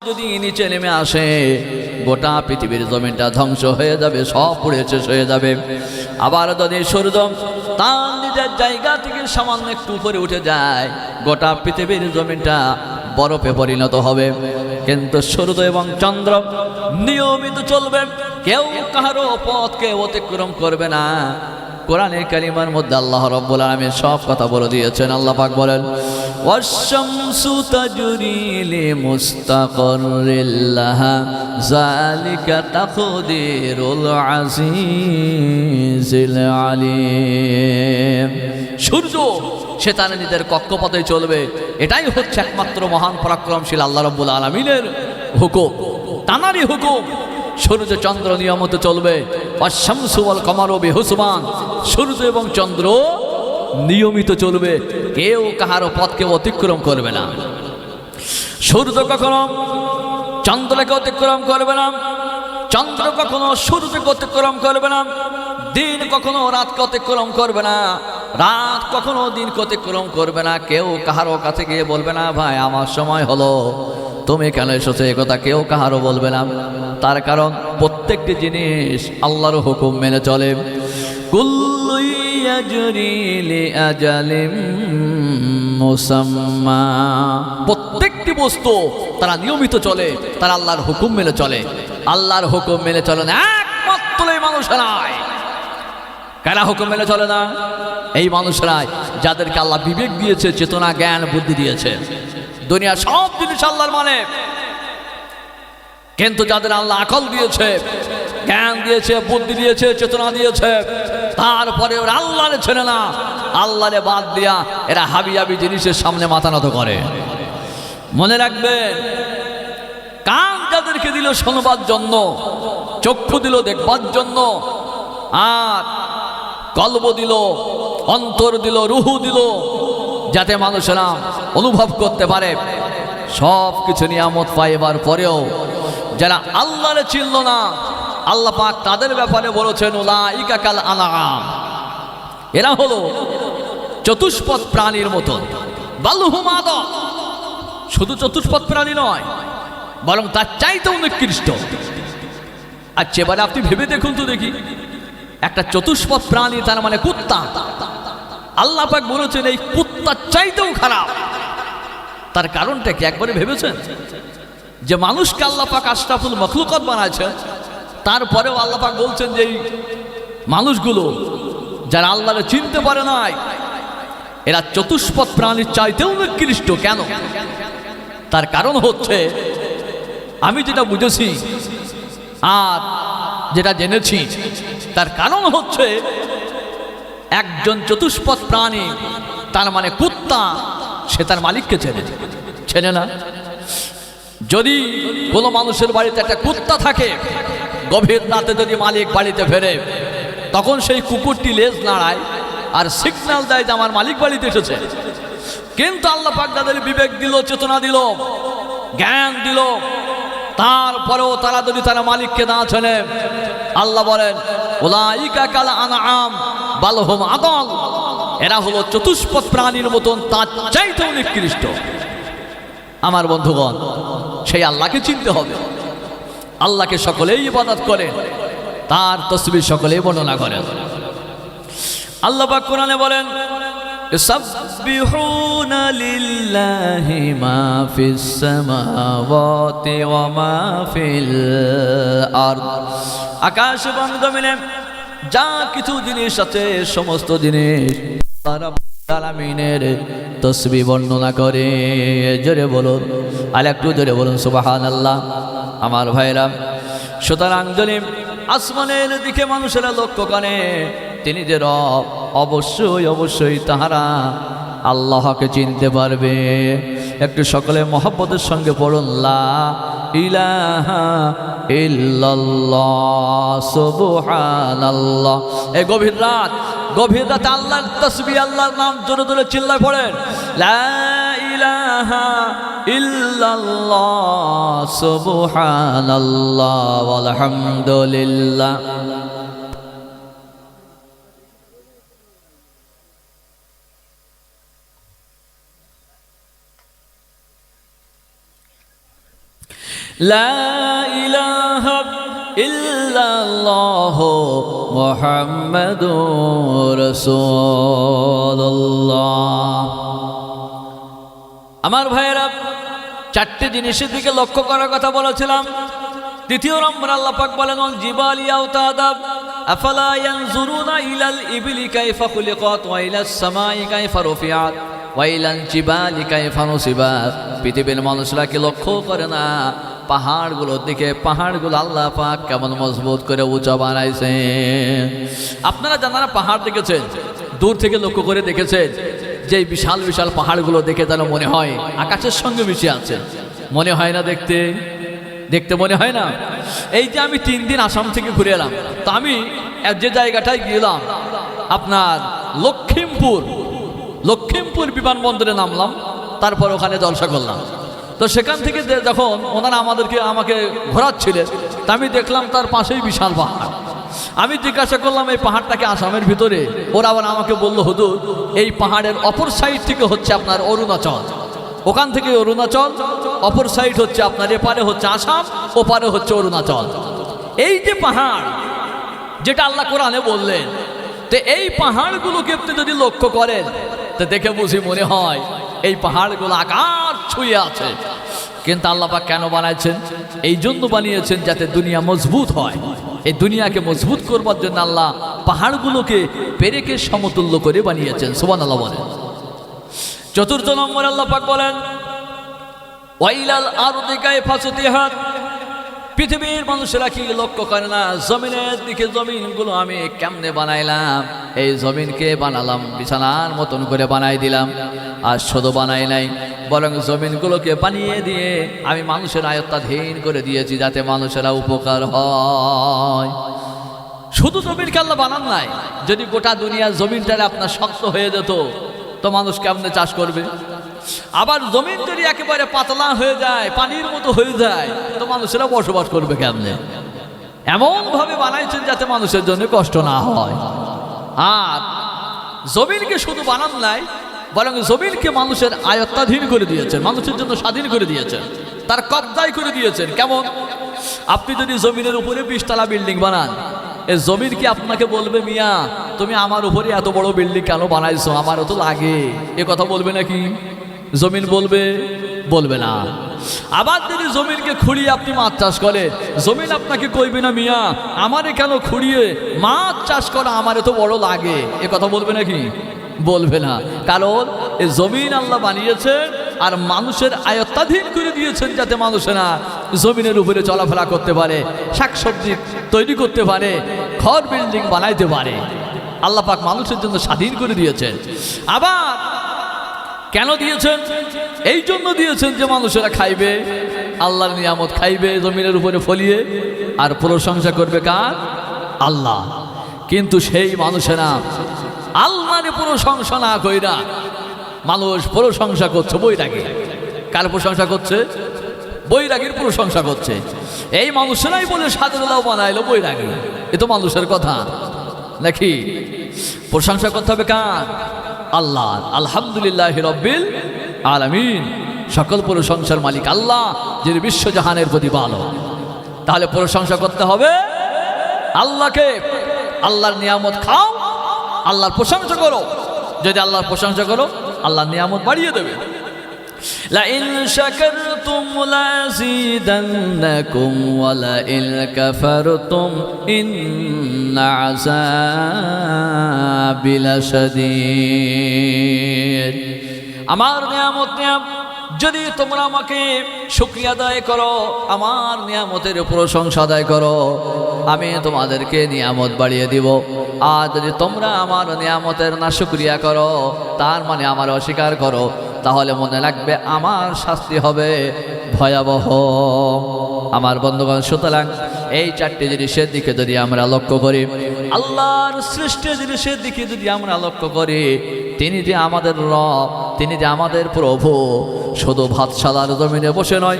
যদি নিচে নেমে আসে গোটা পৃথিবীর জমিনটা ধ্বংস হয়ে যাবে, সব পুড়ে শেষ হয়ে যাবে। আবার যদি সূর্য তার নিজের জায়গা থেকে সামান্য একটু উপরে উঠে যায়, গোটা পৃথিবীর জমিনটা বরফে পরিণত হবে। কিন্তু সূর্য এবং চন্দ্র নিয়মিত চলবে, কেউ কাহারও পথকে অতিক্রম করবে না। কোরআনে কারিমার মধ্যে আল্লাহ রাব্বুল আলামিন সব কথা বলে দিয়েছেন। আল্লাহ পাক বলেন, ওয়াশ-শামসু তাজরি লিমুস্তাকাররিল লাহা যালিকা তাকদীরুল আজিজিল আলিম। সূর্য সে তার নিজের কক্ষপথে চলবে, এটাই হচ্ছে একমাত্র মহান পরাক্রমশীল আল্লাহ রাব্বুল আলামিনের হুকুম, তানারই হুকুম। সূর্য চন্দ্র নিয়মিত চলবে। ওয়াশ-শামসু ওয়াল কামারু বিহুসবান, সূর্য এবং চন্দ্র নিয়মিত চলবে, কেউ কাহারও পথকে অতিক্রম করবে না। সূর্য কখনো চন্দ্রকে অতিক্রম করবে না, চন্দ্র কখনো সূর্যকে অতিক্রম করবে না, দিন কখনো রাতকে অতিক্রম করবে না, রাত কখনো দিনকে অতিক্রম করবে না। কেউ কাহারও কাছে গিয়ে বলবে না, ভাই আমার সময় হলো, তুমি কেন এসেছো, এ কথা কেউ কাহারও বলবে না। তার কারণ প্রত্যেকটি জিনিস আল্লাহর হুকুম মেনে চলে। কুল্লু ইয়াজরি লিআজালিম মুসাম্মা, প্রত্যেকটি বস্তু তারা নিয়মিত চলে, তারা আল্লাহর হুকুম মেনে চলে। আল্লাহর হুকুম মেনে চলে না একমাত্র এই মানুষেরাই। কারা হুকুম মেনে চলে না? এই মানুষরাই যাদেরকে আল্লাহ বিবেক দিয়েছে, চেতনা, জ্ঞান, বুদ্ধি দিয়েছে। দুনিয়া সব জিনিস আল্লাহর মানে, কিন্তু যাদের আল্লাহ আকল দিয়েছে, জ্ঞান দিয়েছে, বুদ্ধি দিয়েছে, চেতনা দিয়েছে, তারপরে ওরা আল্লাহরে ছেড়ে না, আল্লাহরে বাদ দিয়া এরা হাবিয়াবি জিনিসের সামনে মাথা নত করে। মনে রাখবেন, কান যাদেরকে দিল শোনবার জন্য, চক্ষু দিল দেখবার জন্য, আর কলব দিল, অন্তর দিল, রুহু দিল, যাতে মানুষেরা অনুভব করতে পারে। সব কিছু নিয়ামত পাইবার পরেও যারা আল্লাহরে চিনল না, আল্লাহ পাক তাদের ব্যাপারে বলেছেন, উলাইকা কাল আনআম, এরা হলো চতুষ্পদ প্রাণীর মতো। বালহুম আদাল, শুধু চতুষ্পদ প্রাণী নয়, বরং তার চাইতেও নিকৃষ্ট। আচ্ছা, এবারে আপনি ভেবে দেখুন তো দেখি, একটা চতুষ্পদ প্রাণী, তার মানে কুত্তা, আল্লাহ পাক বলেছেন এই কুত্তার চাইতেও খারাপ। তার কারণটা কি একবারে ভেবেছেন? যে মানুষকে আল্লাহ পাক আশরাফুল মখলুকাত বানাইছেন, তারপরেও আল্লাহ পাক বলছেন যে এই মানুষগুলো যারা আল্লাহরে চিনতে পারে নাই, এরা চতুষ্পদ প্রাণীর চাইতেও নিকৃষ্ট। কেন? তার কারণ হচ্ছে, আমি যেটা বুঝেছি আর যেটা জেনেছি, তার কারণ হচ্ছে একজন চতুষ্পদ প্রাণী, তার মানে কুত্তা, সে তার মালিককে চেনে না। যদি কোনো মানুষের বাড়িতে একটা কুত্তা থাকে, গভীর রাতে যদি মালিক বাড়িতে ফেরে, তখন সেই কুকুরটি লেজ নাড়ায় আর সিগন্যাল দেয় যে আমার মালিক বাড়িতে এসেছে। কিন্তু আল্লাহ পাক তাদের বিবেক দিল, চেতনা দিল, জ্ঞান দিল, তারপরেও তারা যদি তারা মালিককে না চেনে, আল্লাহ বলেন, উলাইকা কাল আনআম বালহুম আদাল, এরা হলো চতুষ্পদ প্রাণীর মতন, তার চাইতেও নিকৃষ্ট। আমার বন্ধুগণ, সেই আল্লাহকে চিনতে হবে। আল্লাহকে সকলেই ইবাদত করেন, তার তাসবিহ সকলেই বর্ণনা করেন। আল্লাহ পাক কোরআনে বলেন, ইউসাব্বিহুনা লিল্লাহি মা ফিস সামাওয়াতি ওয়া মা ফিল আরদ, আকাশ এবং জমিনে যা কিছু জিনিস আছে, সমস্ত জিনিস আলামিনের তাসবিহ বর্ণনা করে। জোরে বলুন, আর একটু জোরে বলুন সুবহানাল্লাহ। আমার ভাইরা, সুতরাং যদি আসমানের দিকে মানুষেরা লক্ষ্য করে, তিনি যে রব, অবশ্যই অবশ্যই তাহারা আল্লাহকে চিনতে পারবে। একটু সকলে মহব্বতের সঙ্গে পড়ুন, লা ইলাহা ইল্লাল্লাহ সুবহানাল্লাহ। এই গভীর রাতে আল্লাহর তাসবিহ, আল্লাহর নাম জোরে জোরে চিল্লায় পড়েন, লা ইলাহা ইল্লাল্লাহ সুবহানাল্লাহ ওয়ালহামদুলিল্লাহ। লা ইলাহা ইল্লাল্লাহ মুহাম্মাদুর রাসূলুল্লাহ। আমার ভাইয়েরা, চারটি জিনিসের দিকে লক্ষ্য করার কথা বলেছিলাম। দ্বিতীয় নম্বর আল্লাহ পাক বলেন, জিবালি আওতাদা আফালা ইয়ানজুরুনা ইলাল ইবলি কাইফা খুলিকাত ওয়া ইলাস সামাই কাইফা রুফিআত ওয়া ইলাল জিবালি কাইফা নুসিবাত। পৃথিবীর মানুষরা কি লক্ষ্য করে না পাহাড়গুলোর দিকে? পাহাড়গুলো আল্লাহ পাক কেমন মজবুত করে উঁচা বানাইছেন। আপনারা যারা পাহাড় দেখেছেন, দূর থেকে লক্ষ্য করে দেখেছেন, যে বিশাল বিশাল পাহাড়গুলো দেখে যেন মনে হয় আকাশের সঙ্গে মিশে আছে, মনে হয় না? দেখতে দেখতে মনে হয় না? এই যে আমি 3 দিন আসাম থেকে ঘুরে এলাম, তো আমি যে জায়গাটায় গেলাম আপনার লক্ষিমপুর বিমানবন্দরে নামলাম, তারপর ওখানে জলসা করলাম। তো সেখান থেকে যখন ওনারা আমাকে ঘোরাচ্ছিলেন, তা আমি দেখলাম তার পাশেই বিশাল পাহাড়। আমি জিজ্ঞাসা করলাম এই পাহাড়টাকে আসামের ভিতরে? ওরা আবার আমাকে বলল, হুজুর এই পাহাড়ের অপর সাইড থেকে হচ্ছে আপনার অরুণাচল, ওখান থেকে অরুণাচল, অপর সাইড হচ্ছে আপনার এপারে হচ্ছে আসাম, ওপারে হচ্ছে অরুণাচল। এই যে পাহাড় যেটা আল্লাহ কোরআনে বললেন, তো এই পাহাড়গুলোকে আপনি যদি লক্ষ্য করেন তো দেখে বুঝি মনে হয় এই পাহাড়গুলো আকাশ ছুঁয়ে আছে। কিন্তু আল্লাহ পাক কেন বানাইছেন? এই জন্য বানিয়েছেন যাতে দুনিয়া মজবুত হয়। এই দুনিয়াকে মজবুত করবার জন্য আল্লাহ পাহাড়গুলোকে পেরেকের সমতুল্য করে বানিয়েছেন। সুবহানাল্লাহ বলেন। চতুর্থ নম্বর আল্লাহ পাক বলেন, ওয়াইলাল আরদি কাইফা সুতিহাত। পৃথিবীর মানুষেরা কি লক্ষ্য করে না জমিনের দিকে? জমিনগুলো আমি কেমনে বানাইলাম? এই জমিনকে বানালাম, বিছানার মতন করে বানাই দিলাম। আর শুধু বানাই নাই, বরং জমিনগুলোকে বানিয়ে দিয়ে আমি মানুষের আয়ত্তাধীন করে দিয়েছি যাতে মানুষেরা উপকার হয়। শুধু জমিনকে আল্লাহ বানান নাই, যদি গোটা দুনিয়ার জমিনটারে আপনার শক্ত হয়ে যেত তো মানুষ কেমনে চাষ করবে? আবার জমিন যদি একেবারে পাতলা হয়ে যায়, পানির মতো হয়ে যায়, তো মানুষেরা বসবাস করবে কেমনে? এমন ভাবে বানাইছেন যাতে মানুষের জন্য কষ্ট না হয়। আর জমিনকে শুধু বানান নাই, বরং জমিনকে মানুষের আয়ত্তাধীন করে দিয়েছেন, মানুষের জন্য স্বাধীন করে দিয়েছেন, তার কবজায় করে দিয়েছেন। কেমন? আপনি যদি জমিনের উপরে 20 তলা বিল্ডিং বানান, এই জমিন কি আপনাকে বলবে, মিয়া তুমি আমার উপরে এত বড় বিল্ডিং কেন বানাইছো, আমারও তো লাগে? এ কথা বলবে নাকি? জমিন বলবে? বলবে না। আবার যদি জমিনকে খুঁড়িয়ে আপনি মাছ চাষ করেন, জমিন আপনাকে কইবে না, মিয়া আমারে কেন খুঁড়িয়ে মাছ চাষ করা, আমারে তো বড় লাগে? এ কথা বলবে নাকি? বলবে না। কারণ এই জমিন আল্লাহ বানিয়েছেন আর মানুষের আয়ত্তাধীন করে দিয়েছেন যাতে মানুষেরা জমিনের উপরে চলাফেরা করতে পারে, শাকসবজি তৈরি করতে পারে, ঘর বিল্ডিং বানাইতে পারে। আল্লাহ পাক মানুষের জন্য স্বাধীন করে দিয়েছেন। আবার কেন দিয়েছেন? এই জন্য দিয়েছেন যে মানুষেরা খাইবে, আল্লাহর নিয়ামত খাইবে জমিনের উপরে ফলিয়ে, আর প্রশংসা করবে কার? আল্লাহ। কিন্তু সেই মানুষেরা আল্লাহর প্রশংসা না কইরা মানুষ প্রশংসা করছে বৈরাগী। কার প্রশংসা করছে? বৈরাগীর প্রশংসা করছে। এই মানুষেরাই বলে সাদুল্লাহ বানাইলো বৈরাগী। এ তো মানুষের কথা নাকি? প্রশংসা করতে হবে কার? আল্লাহ। আলহামদুলিল্লাহি রাব্বিল আলামিন, সকল প্রশংসার মালিক আল্লাহ, যিনি বিশ্বজাহানের প্রতিপালক। তাহলে প্রশংসা করতে হবে আল্লাহকে। আল্লাহর নিয়ামত খাও, আল্লাহর প্রশংসা করো। যদি আল্লাহর প্রশংসা করো, আল্লাহর নিয়ামত বাড়িয়ে দেবে। লাইন শাকারতুম লাযীদান্নাকুম ওয়া লাইন কাফারতুম ইন্না আযাবি লাশাদীদ। আমার নিয়ামত যদি তোমরা আমাকে শুকরিয়া আদায় করো, আমার নিয়ামতের প্রশংসা আদায় করো, আমি তোমাদেরকে নিয়ামত বাড়িয়ে দিব। আর যদি তোমরা আমার নিয়ামতের না শুকরিয়া করো, তার মানে আমার অস্বীকার করো, তাহলে মনে রাখবে আমার শাস্তি হবে ভয়াবহ। আমার বন্ধুগণ, সুতরাং এই 4টি জিনিসের দিকে যদি আমরা লক্ষ্য করি, আল্লাহর সৃষ্ট জিনিসের দিকে যদি আমরা লক্ষ্য করি, তিনি যে আমাদের রব, তিনি যে আমাদের প্রভু, শুধু ভাতশালার জমিনে বসে নয়,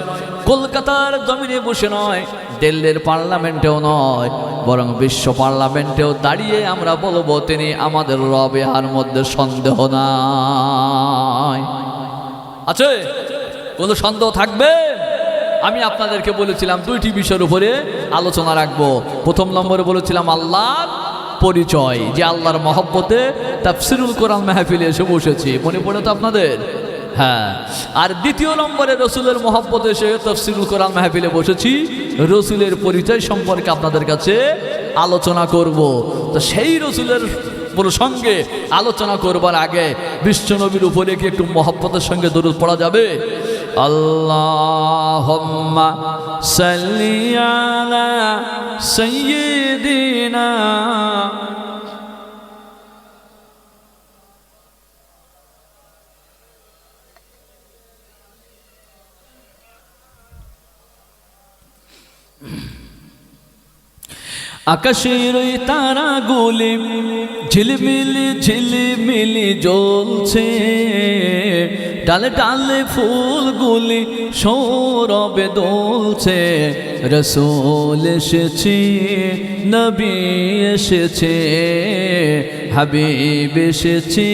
কলকাতার জমিনে বসে নয়, দিল্লির পার্লামেন্টেও নয়, বরং বিশ্ব পার্লামেন্টেও দাঁড়িয়ে আমরা বলবো তিনি আমাদের রব, এর মধ্যে সন্দেহ নাই। আছে? কোনো সন্দেহ থাকবে? আমি আপনাদেরকে বলেছিলাম দুইটি বিষয়ের উপরে আলোচনা রাখবো। প্রথম নম্বরে বলেছিলাম আল্লাহর পরিচয়, যে আল্লাহর মহব্বতে তাফসিরুল কোরআন মাহফিলে এসে বসেছি, মনে পড়ে তো আপনাদের? হ্যাঁ। আর দ্বিতীয় নম্বরে রসুলের মহব্বতে এসে তাফসিরুল কোরআন মাহফিলে বসেছি, রসুলের পরিচয় সম্পর্কে আপনাদের কাছে আলোচনা করব। তো সেই রসুলের প্রসঙ্গে আলোচনা করবার আগে বিশ্বনবীর উপরে কি একটু মহব্বতের সঙ্গে দরুদ পড়া যাবে? আল্লাহুম্মা সাল্লি আলা সাইয়্যিদিনা আকাশের ওই তারাগুলি ঝিলমিলি ঝিলমিলি জ্বলছে, ডালে ডালে ফুলগুলি সৌরভে দোলছে, রসূল এসেছে, নবী এসেছে, হাবিব এসেছে।